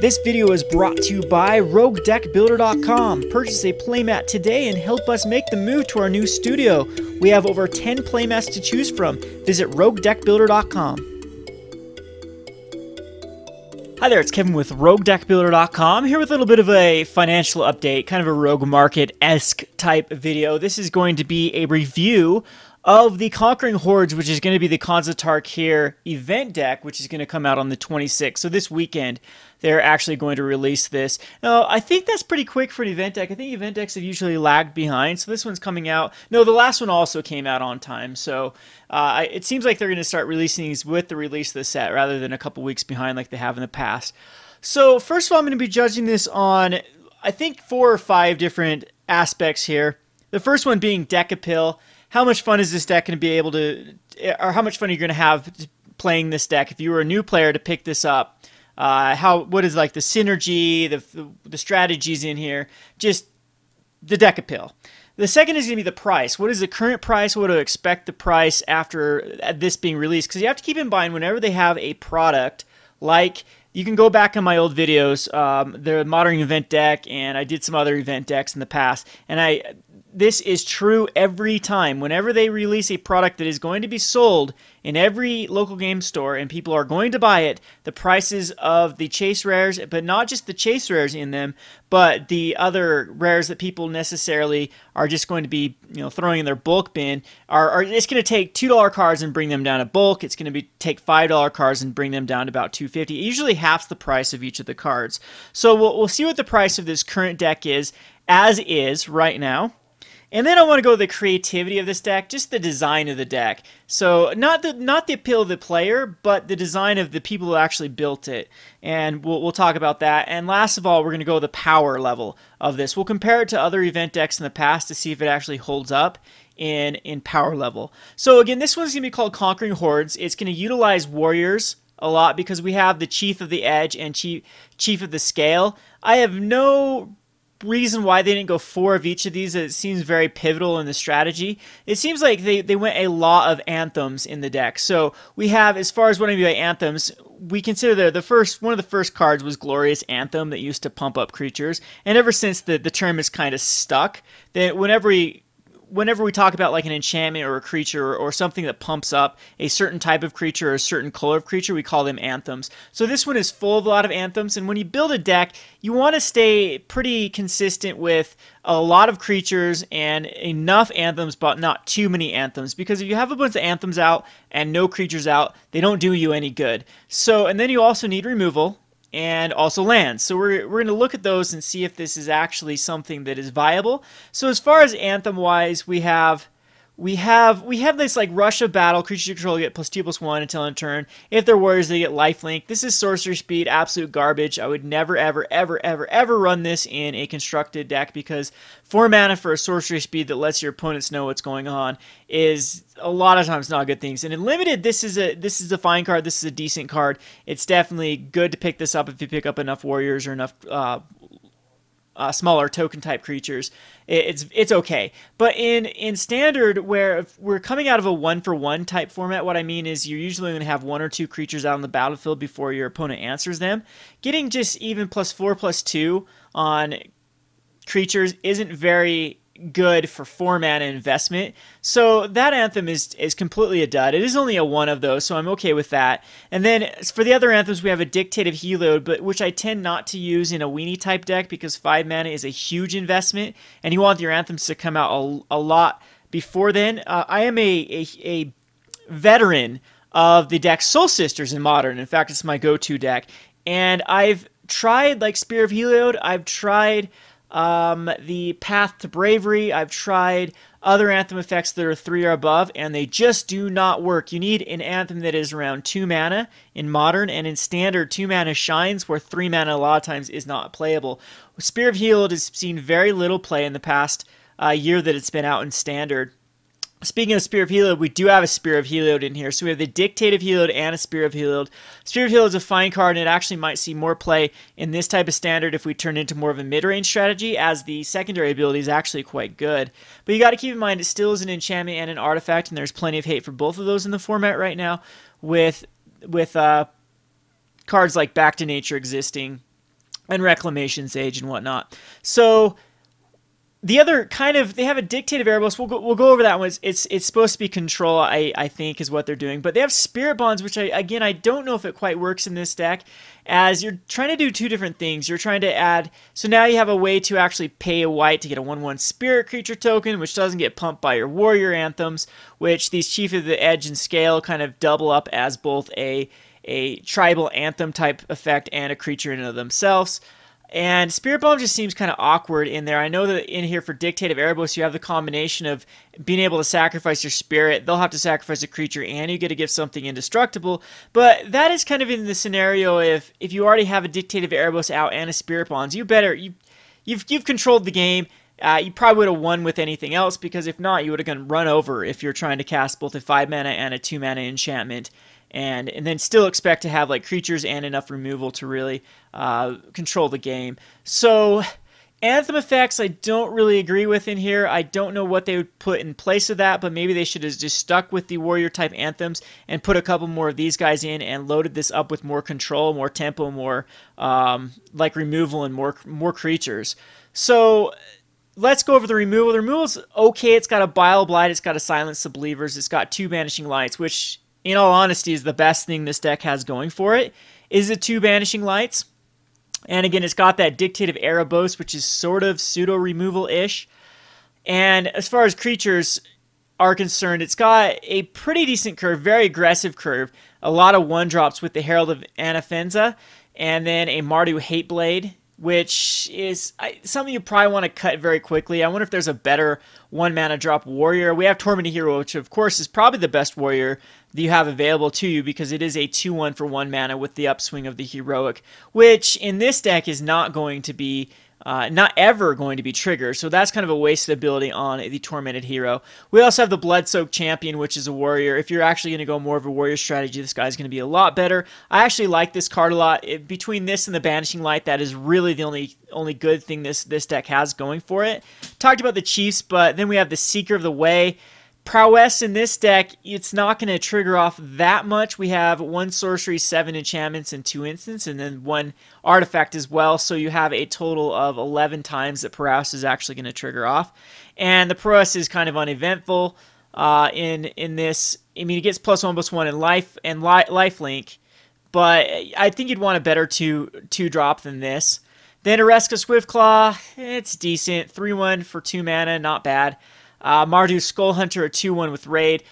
This video is brought to you by RogueDeckBuilder.com. Purchase a playmat today and help us make the move to our new studio. We have over 10 playmats to choose from. Visit RogueDeckBuilder.com. Hi there, it's Kevin with RogueDeckBuilder.com, here with a little bit of a financial update, kind of a Rogue Market-esque type video. This is going to be a review of the Conquering Hordes, which is going to be the Tarkir event deck, which is going to come out on the 26th. So this weekend, they're actually going to release this. Now, I think that's pretty quick for an event deck. I think event decks have usually lagged behind, so this one's coming out. No, the last one also came out on time, so it seems like they're going to start releasing these with the release of the set rather than a couple weeks behind like they have in the past. So first of all, I'm going to be judging this on, I think, 4 or 5 different aspects here. The first one being deck appeal. How much fun is this deck going to be able to, or how much fun are you going to have playing this deck? If you were a new player to pick this up, what is like the synergy, the strategies in here, just the deck appeal. The second is going to be the price. What is the current price? What do I expect the price after this being released? Because you have to keep in mind whenever they have a product like, you can go back on my old videos, the Modern Event deck, and I did some other event decks in the past, and this is true every time. Whenever they release a product that is going to be sold in every local game store and people are going to buy it, the prices of the chase rares, but not just the chase rares in them, but the other rares that people necessarily are just going to be, throwing in their bulk bin, it's going to take $2 cards and bring them down to bulk. It's going to take $5 cards and bring them down to about $2.50. Usually half the price of each of the cards. So we'll see what the price of this current deck is, as is right now. And then I want to go to the creativity of this deck, just the design of the deck. So not the appeal of the player, but the design of the people who actually built it. And we'll talk about that. And last of all, we're going to go to the power level of this. We'll compare it to other event decks in the past to see if it actually holds up in power level. So again, this one's going to be called Conquering Hordes. It's going to utilize warriors a lot because we have the Chief of the Edge and Chief of the Scale. I have no reason why they didn't go 4 of each of these. It seems very pivotal in the strategy. It seems like they went a lot of anthems in the deck. So we have, as far as what I mean by anthems, we consider one of the first cards was Glorious Anthem that used to pump up creatures, and ever since the term is kind of stuck, that whenever we talk about like an enchantment or a creature or something that pumps up a certain type of creature or a certain color of creature, we call them anthems. So this one is full of a lot of anthems, and when you build a deck, you want to stay pretty consistent with a lot of creatures and enough anthems, but not too many anthems, because if you have a bunch of anthems out and no creatures out, they don't do you any good. So, and then you also need removal and also lands. So we're going to look at those and see if this is actually something that is viable. So as far as anthem wise, we have this like Rush of Battle. Creatures you control get +2/+1 until end turn. If they're warriors, they get lifelink. This is sorcery speed, absolute garbage. I would never ever run this in a constructed deck, because 4 mana for a sorcery speed that lets your opponents know what's going on is a lot of times not good things. And in limited, this is a fine card. This is a decent card. It's definitely good to pick this up if you pick up enough warriors or enough smaller token type creatures. It's okay. But in standard, where if we're coming out of a 1-for-1 type format, what I mean is you're usually going to have 1 or 2 creatures out on the battlefield before your opponent answers them. Getting just even +4/+2 on creatures isn't very good for 4 mana investment. So that anthem is completely a dud. It is only a 1 of those, so I'm okay with that. And then for the other anthems, we have a Dictative Heliod, but which I tend not to use in a weenie type deck because 5 mana is a huge investment, and you want your anthems to come out a lot before then. I am a veteran of the deck Soul Sisters in Modern. In fact, it's my go-to deck. And I've tried like Spear of Heliod. I've tried the Path to Bravery. I've tried other anthem effects that are 3 or above, and they just do not work. You need an anthem that is around 2 mana in Modern, and in Standard 2 mana shines, where 3 mana a lot of times is not playable. Spear of Heliod has seen very little play in the past year that it's been out in Standard. Speaking of Spear of Heliod, we do have a Spear of Heliod in here. So we have the Dictative Heliod and a Spear of Heliod. Spear of Heliod is a fine card, and it actually might see more play in this type of standard if we turn into more of a mid-range strategy, as the secondary ability is actually quite good. But you got to keep in mind, it still is an enchantment and an artifact, and there's plenty of hate for both of those in the format right now, with cards like Back to Nature existing and Reclamation Sage and whatnot. So the other kind of, they have a Dictative Erebos. We'll go over that one. It's supposed to be control, I think, is what they're doing. But they have Spirit Bonds, which I don't know if it quite works in this deck, as you're trying to do two different things. You're trying to add, so now you have a way to actually pay a white to get a 1/1 Spirit Creature token, which doesn't get pumped by your Warrior Anthems, which these Chief of the Edge and Scale kind of double up as both a tribal anthem type effect and a creature in and of themselves. And Spirit Bomb just seems kind of awkward in there. I know that in here for Dictative Erebos, you have the combination of being able to sacrifice your spirit. They'll have to sacrifice a creature, and you get to give something indestructible. But that is kind of in the scenario if you already have a Dictative Erebos out and a Spirit Bonds, you've controlled the game. You probably would have won with anything else, because if not, you would have gotten run over if you're trying to cast both a 5-mana and a 2-mana enchantment. And then still expect to have like creatures and enough removal to really control the game. So Anthem effects I don't really agree with in here. I don't know what they would put in place of that, but maybe they should have just stuck with the warrior type anthems and put a couple more of these guys in and loaded this up with more control, more tempo, more like removal and more creatures. So let's go over the removal. The removal's okay. It's got a Bile Blight, it's got a Silence the Believers, it's got 2 Banishing Lights, which in all honesty is the best thing this deck has going for it, is the 2 Banishing Lights. And again, it's got that Dictative Erebos, which is sort of pseudo-removal-ish. And as far as creatures are concerned, it's got a pretty decent curve, very aggressive curve. A lot of 1-drops with the Herald of Anafenza, and then a Mardu Hateblade, which is something you probably want to cut very quickly. I wonder if there's a better 1-mana drop warrior. We have Tormented Hero, which of course is probably the best warrior that you have available to you, because it is a 2/1 for 1 mana with the upswing of the heroic, which in this deck is not going to be not ever going to be triggered, so that's kind of a wasted ability on the Tormented Hero. We also have the Bloodsoaked Champion, which is a warrior. If you're actually going to go more of a warrior strategy, this guy's going to be a lot better. I actually like this card a lot. Between this and the Banishing Light, that is really the only good thing this deck has going for it. Talked about the Chiefs, but then we have the Seeker of the Way. Prowess in this deck, it's not going to trigger off that much. We have 1 sorcery, 7 enchantments, and 2 instants, and then 1 artifact as well. So you have a total of 11 times that Prowess is actually going to trigger off. And the Prowess is kind of uneventful in this. I mean, it gets +1/+1 in life and lifelink, but I think you'd want a better 2-drop than this. Then Ereska Swiftclaw, it's decent. 3/1 for 2 mana, not bad. Mardu Skull Hunter, a 2/1 with Raid.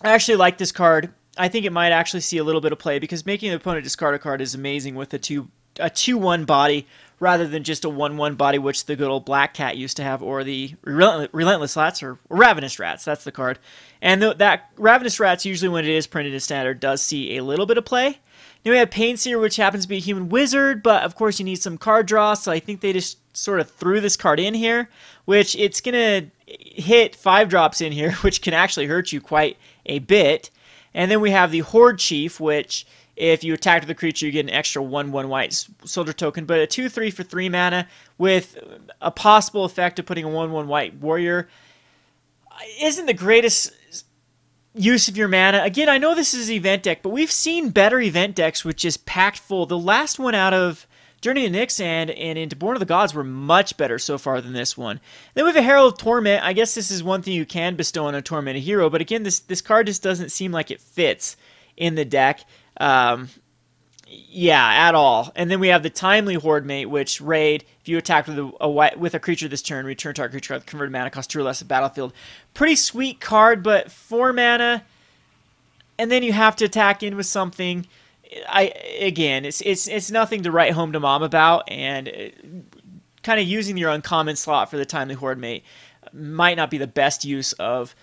I actually like this card. I think it might actually see a little bit of play, because making the opponent discard a card is amazing with a 2/1 body rather than just a 1/1 body, which the good old Black Cat used to have, or the Relentless Rats, or Ravenous Rats. That's the card. And that Ravenous Rats, usually when it is printed in Standard, does see a little bit of play. Then we have Painseer, which happens to be a human wizard, but of course you need some card draw, so I think they just sort of threw this card in here, which it's going to hit 5-drops in here, which can actually hurt you quite a bit. And then we have the Horde Chief, which if you attack with the creature, you get an extra 1/1 white soldier token, but a 2/3 for 3 mana with a possible effect of putting a 1/1 white warrior isn't the greatest use of your mana. Again, I know this is an event deck, but we've seen better event decks with just packed full. The last one out of Journey to Nyx and into Born of the Gods were much better so far than this one. Then we have a Herald of Torment. I guess this is one thing you can bestow on a Tormented Hero, but again, this card just doesn't seem like it fits in the deck. Yeah, at all. And then we have the Timely Horde Mate, which Raid, if you attack with a creature this turn, return target creature with converted mana, cost 2 or less of battlefield. Pretty sweet card, but 4 mana, and then you have to attack in with something. Again, it's nothing to write home to mom about, and kind of using your uncommon slot for the Timely Horde Mate might not be the best use of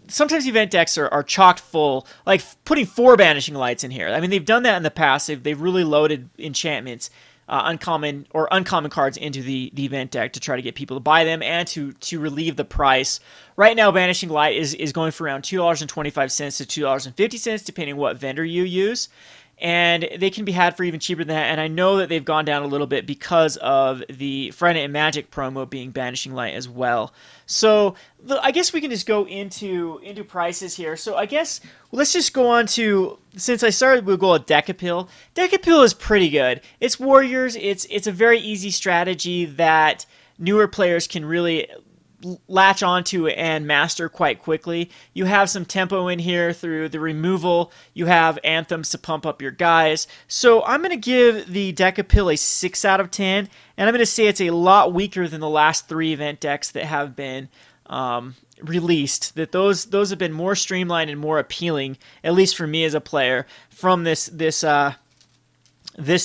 sometimes event decks are chocked full, like putting 4 Banishing Lights in here. I mean, they've done that in the past. They've really loaded enchantments, uncommon cards into the event deck to try to get people to buy them and to relieve the price. Right now, Banishing Light is going for around $2.25 to $2.50, depending on what vendor you use. and they can be had for even cheaper than that. And I know that they've gone down a little bit because of the Friday and Magic promo being Banishing Light as well. So I guess we can just go into prices here. So I guess let's just go on to, since I started, we'll go with Deck Appeal. Deck Appeal is pretty good. It's Warriors. It's a very easy strategy that newer players can really latch onto and master quite quickly. You have some tempo in here through the removal. You have anthems to pump up your guys. So I'm going to give the Deck Appeal a 6 out of 10, and I'm going to say it's a lot weaker than the last 3 event decks that have been released. That those have been more streamlined and more appealing, at least for me as a player, from this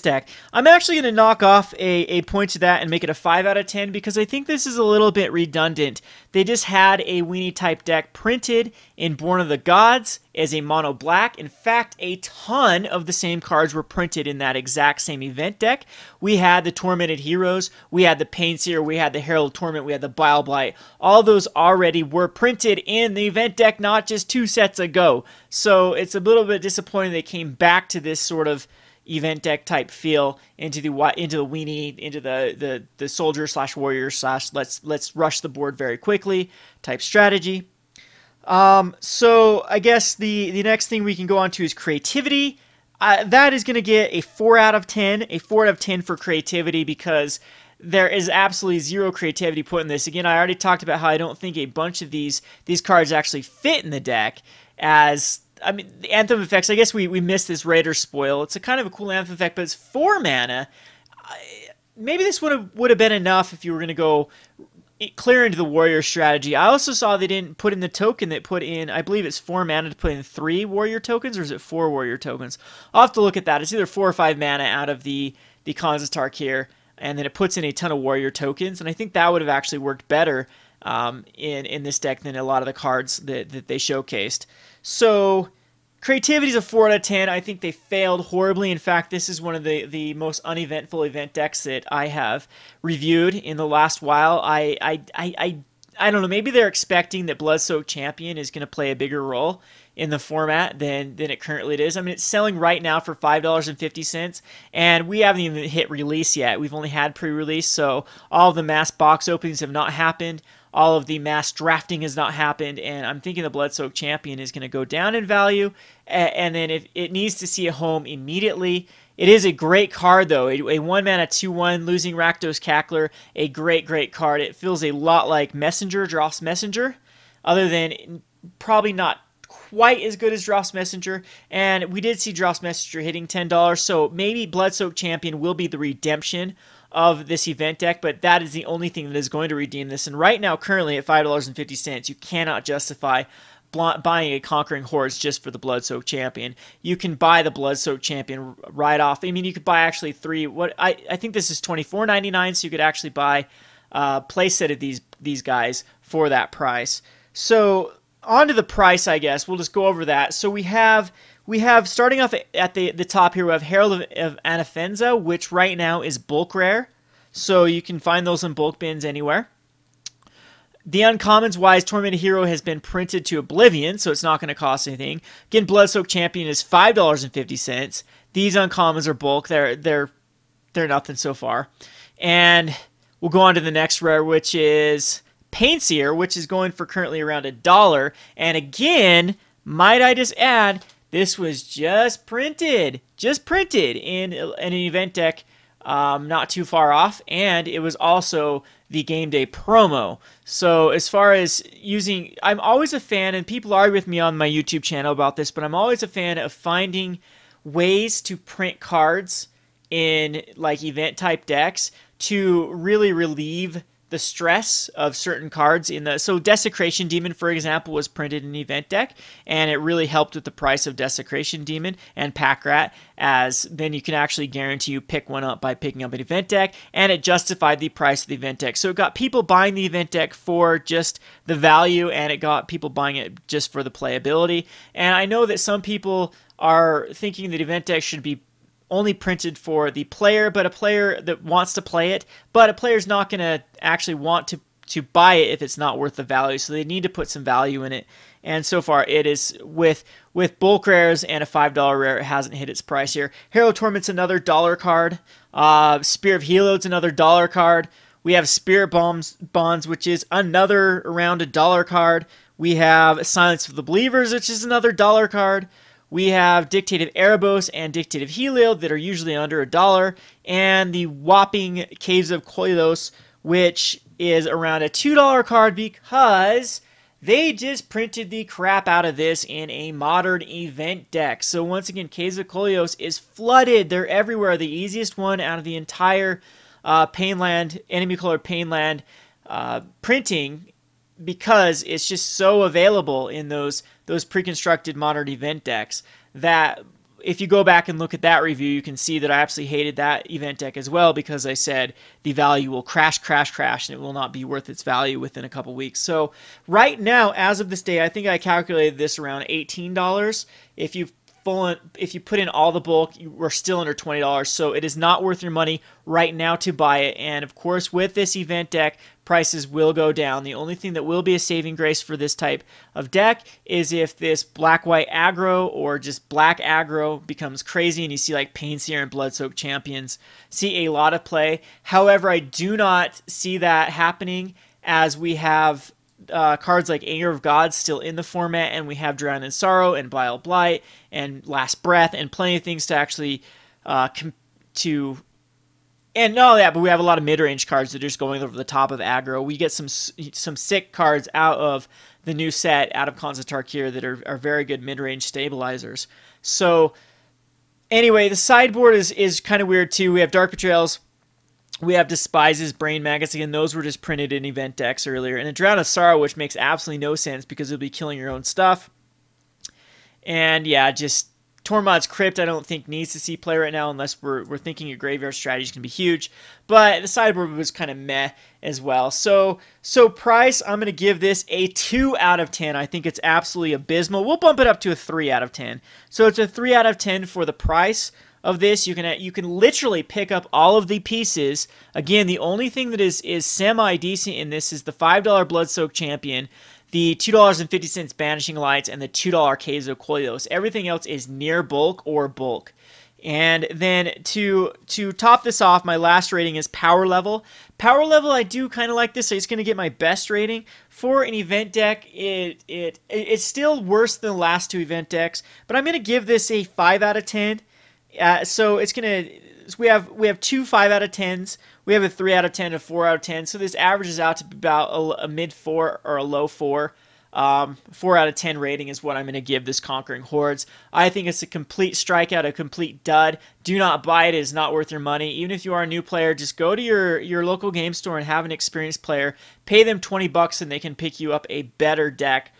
deck. I'm actually going to knock off a point to that and make it a 5 out of 10 because I think this is a little bit redundant. They just had a weenie type deck printed in Born of the Gods as a mono black. In fact, a ton of the same cards were printed in that exact same event deck. We had the Tormented Heroes, we had the Seer, we had the Herald of Torment, we had the Bile Blight. All those already were printed in the event deck not just 2 sets ago. So it's a little bit disappointing they came back to this sort of event deck type feel into the weenie, into the soldier / warrior / let's rush the board very quickly type strategy. So I guess the next thing we can go on to is creativity. That is going to get a 4 out of 10, a 4 out of 10 for creativity because there is absolutely zero creativity put in this. Again, I already talked about how I don't think a bunch of these cards actually fit in the deck as, I mean, the Anthem effects, I guess we missed this Raider Spoil. It's a kind of a cool Anthem effect, but it's 4 mana. Maybe this would have been enough if you were going to go clear into the Warrior strategy. I also saw they didn't put in the token that put in, I believe it's 4 mana to put in 3 Warrior tokens, or is it 4 Warrior tokens? I'll have to look at that. It's either 4 or 5 mana out of the Khans of Tarkir, and then it puts in a ton of Warrior tokens, and I think that would have actually worked better in this deck than a lot of the cards that they showcased. So creativity is a 4 out of 10. I think they failed horribly. In fact, this is one of the most uneventful event decks that I have reviewed in the last while. I don't know. Maybe they're expecting that Bloodsoaked Champion is going to play a bigger role in the format than it currently is. I mean, it's selling right now for $5.50, and we haven't even hit release yet. We've only had pre-release, so all of the mass box openings have not happened. All of the mass drafting has not happened, and I'm thinking the Bloodsoaked Champion is going to go down in value, and then if it needs to see a home immediately. It is a great card, though. A 1-mana 2/1 losing Rakdos Cackler, a great card. It feels a lot like Messenger, Dross Messenger, other than probably not quite as good as Dross Messenger, and we did see Dross Messenger hitting $10, so maybe Bloodsoaked Champion will be the redemption of this event deck, but that is the only thing that is going to redeem this. And right now, currently at $5.50, you cannot justify buying a Conquering Hordes just for the Bloodsoaked Champion. You can buy the Bloodsoaked Champion right off. I mean, you could buy actually 3. I think this is $24.99, so you could actually buy a playset of these guys for that price. So on to the price, I guess. We'll just go over that. So we have starting off at the top here, we have Herald of Anafenza, which right now is bulk rare. So you can find those in bulk bins anywhere. The uncommons wise, Tormented Hero has been printed to oblivion, so it's not going to cost anything. Again, Bloodsoaked Champion is $5.50. These uncommons are bulk. They're nothing so far. And we'll go on to the next rare, which is Seer, which is going for currently around $1. And again, might I just add, this was just printed in an event deck not too far off, and it was also the game day promo. So as far as using, I'm always a fan, and people argue with me on my YouTube channel about this, but I'm always a fan of finding ways to print cards in like event type decks to really relieve the stress of certain cards in the, so Desecration Demon, for example, was printed in an event deck, and it really helped with the price of Desecration Demon and Pack Rat, as then you can actually guarantee you pick one up by picking up an event deck, and it justified the price of the event deck. So it got people buying the event deck for just the value, and it got people buying it just for the playability. And I know that some people are thinking that event decks should be only printed for the player, but a player that wants to play it, but a player's not going to actually want to buy it if it's not worth the value. So they need to put some value in it. And so far it is with bulk rares and a $5 rare, it hasn't hit its price here. Herald of Torment's another dollar card. Spear of Heliod's another dollar card. We have Spirit Bonds, which is another around a dollar card. We have Silence of the Believers, which is another dollar card. We have Dictate of Erebos and Dictate of Heliod that are usually under a dollar. And the whopping Caves of Koilos, which is around a $2 card because they just printed the crap out of this in a modern event deck. So once again, Caves of Koilos is flooded. They're everywhere. The easiest one out of the entire Painland, enemy colored Painland printing, because it's just so available in those pre-constructed modern event decks that if you go back and look at that review, you can see that I absolutely hated that event deck as well, because I said the value will crash, and it will not be worth its value within a couple weeks. So right now, as of this day, I think I calculated this around $18. If you put in all the bulk, we're still under $20, so it is not worth your money right now to buy it. And of course, with this event deck, prices will go down. The only thing that will be a saving grace for this type of deck is if this black-white aggro or just black aggro becomes crazy and you see like Seer and Bloodsoaked Champions see a lot of play. However, I do not see that happening, as we have cards like Anger of Gods still in the format, and we have Drown in Sorrow and Vile Blight and Last Breath and plenty of things to actually and not only that, but we have a lot of mid-range cards that are just going over the top of aggro. We get some sick cards out of the new set, out of Khans of Tarkir, that are very good mid-range stabilizers. So anyway, the sideboard is kind of weird too. We have Dark Betrayals. We have Despises, Brain Maggots. Again, those were just printed in event decks earlier. And a Drown of Sorrow, which makes absolutely no sense because you'll be killing your own stuff. And yeah, just Tormod's Crypt I don't think needs to see play right now, unless we're thinking a graveyard strategy is going to be huge. But the sideboard was kind of meh as well. So price, I'm going to give this a 2 out of 10. I think it's absolutely abysmal. We'll bump it up to a 3 out of 10. So it's a 3 out of 10 for the price of this. You can literally pick up all of the pieces. Again, the only thing that is semi-decent in this is the $5 Bloodsoaked Champion, the $2.50 Banishing Lights, and the $2 Caves of Koilos. Everything else is near bulk or bulk. And then to top this off, my last rating is Power Level. Power Level, I do kind of like this. So it's going to get my best rating. For an event deck, it's still worse than the last two event decks, but I'm going to give this a 5 out of 10. So it's gonna. We have two 5 out of 10s. We have a 3 out of 10, a 4 out of 10. So this averages out to about a mid 4 or a low 4. 4 out of 10 rating is what I'm going to give this Conquering Hordes. I think it's a complete strikeout, a complete dud. Do not buy it. It is not worth your money. Even if you are a new player, just go to your local game store and have an experienced player. Pay them $20 and they can pick you up a better deck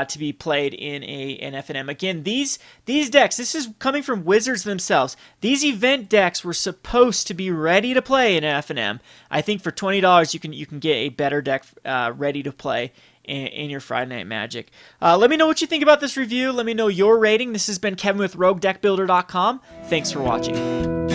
to be played in an FNM. Again, these decks, this is coming from Wizards themselves. These event decks were supposed to be ready to play in an FNM. I think for $20 you can get a better deck ready to play in your Friday Night Magic. Let me know what you think about this review. Let me know your rating. This has been Kevin with RogueDeckBuilder.com. Thanks for watching.